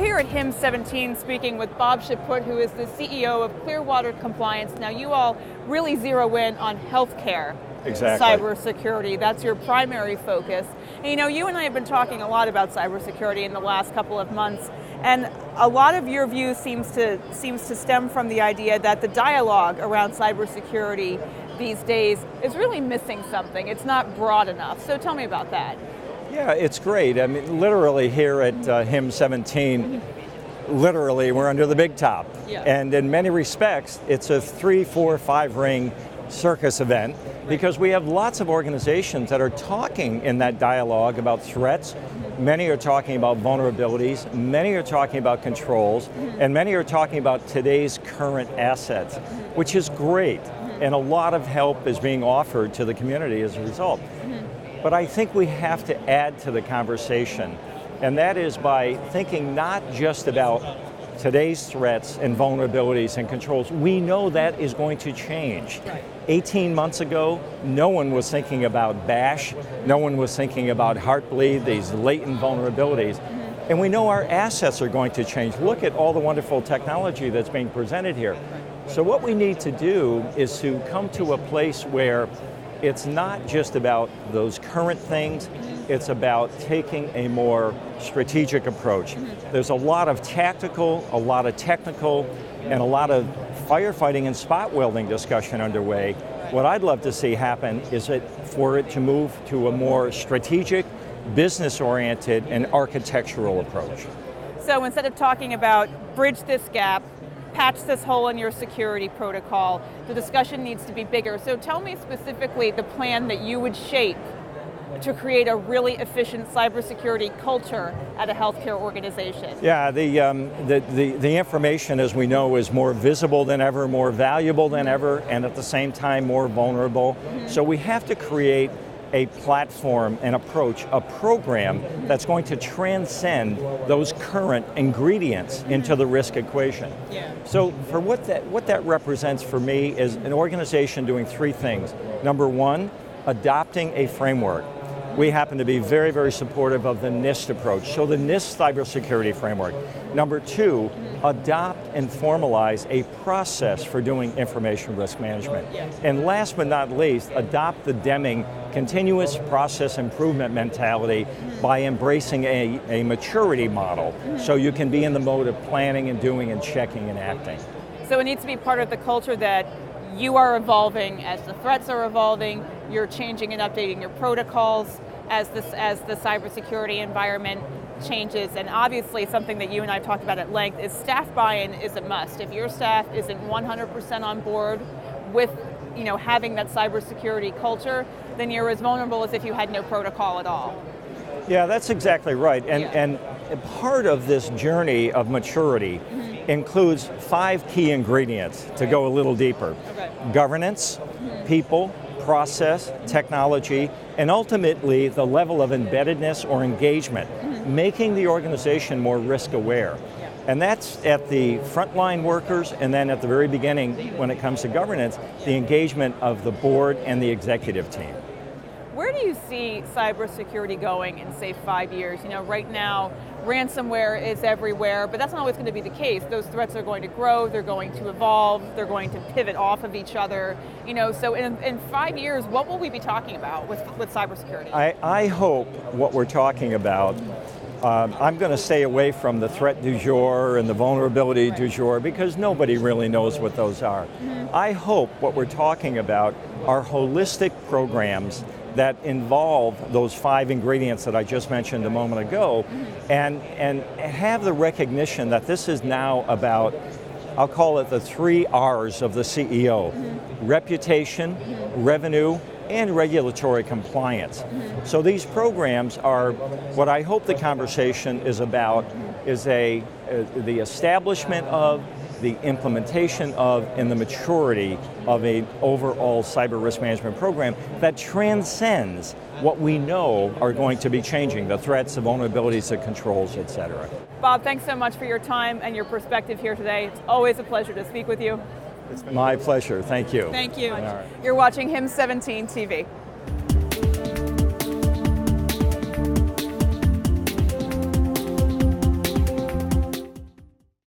here at HIM 17 speaking with Bob Chaput, who is the CEO of Clearwater Compliance. Now you all really zero in on healthcare. Exactly. Cybersecurity, that's your primary focus. And you and I have been talking a lot about cybersecurity in the last couple of months, and a lot of your view seems to stem from the idea that the dialogue around cybersecurity these days is really missing something. It's not broad enough. So tell me about that. Yeah, it's great. I mean, literally here at HIM 17, literally we're under the big top. Yeah. And in many respects, it's a 3, 4, 5 ring circus event because we have lots of organizations that are talking in that dialogue about threats. Many are talking about vulnerabilities, many are talking about controls, and many are talking about today's current assets, which is great. And a lot of help is being offered to the community as a result. But I think we have to add to the conversation, and that is by thinking not just about today's threats and vulnerabilities and controls. We know that is going to change. 18 months ago, no one was thinking about Bash, no one was thinking about Heartbleed, these latent vulnerabilities. And we know our assets are going to change. Look at all the wonderful technology that's being presented here. So what we need to do is to come to a place where it's not just about those current things, it's about taking a more strategic approach. There's a lot of tactical, a lot of technical, and a lot of firefighting and spot welding discussion underway. What I'd love to see happen is for it to move to a more strategic, business-oriented, and architectural approach. So instead of talking about bridge this gap, patch this hole in your security protocol, the discussion needs to be bigger. So tell me specifically the plan that you would shape to create a really efficient cybersecurity culture at a healthcare organization. Yeah, the information, as we know, is more visible than ever, more valuable than ever, and at the same time more vulnerable. So we have to create a platform, an approach, a program that's going to transcend those current ingredients into the risk equation. Yeah. So for what that represents for me is an organization doing 3 things. Number 1, adopting a framework. We happen to be very, very supportive of the NIST approach, so the NIST cybersecurity framework. Number 2, adopt and formalize a process for doing information risk management. Yes. And last but not least, adopt the Deming continuous process improvement mentality by embracing a maturity model, so you can be in the mode of planning and doing and checking and acting. So it needs to be part of the culture that you are evolving as the threats are evolving, you're changing and updating your protocols as the cybersecurity environment changes, and obviously something that you and I have talked about at length is staff buy-in is a must. If your staff isn't 100% on board with having that cybersecurity culture, then you're as vulnerable as if you had no protocol at all. Yeah, that's exactly right. And part of this journey of maturity includes 5 key ingredients to go a little deeper. Okay. Governance, people, process, technology, and ultimately the level of embeddedness or engagement, making the organization more risk aware. Yeah. And that's at the frontline workers, and then at the very beginning, when it comes to governance, the engagement of the board and the executive team. Where do you see cybersecurity going in, say, 5 years? Right now, ransomware is everywhere, but that's not always going to be the case. Those threats are going to grow, they're going to evolve, they're going to pivot off of each other. So in 5 years, what will we be talking about with cybersecurity? I hope what we're talking about, I'm going to stay away from the threat du jour and the vulnerability du jour because nobody really knows what those are. I hope what we're talking about are holistic programs that involve those 5 ingredients that I just mentioned a moment ago, and have the recognition that this is now about, I'll call it the 3 R's of the CEO, reputation, revenue, and regulatory compliance. So these programs are, what I hope the conversation is about, is the establishment of, the implementation of, and the maturity of an overall cyber risk management program that transcends what we know are going to be changing, the threats, the vulnerabilities, the controls, et cetera. Bob, thanks so much for your time and your perspective here today. It's always a pleasure to speak with you. It's my pleasure, thank you. Thank you. All right. You're watching HIM 17 TV.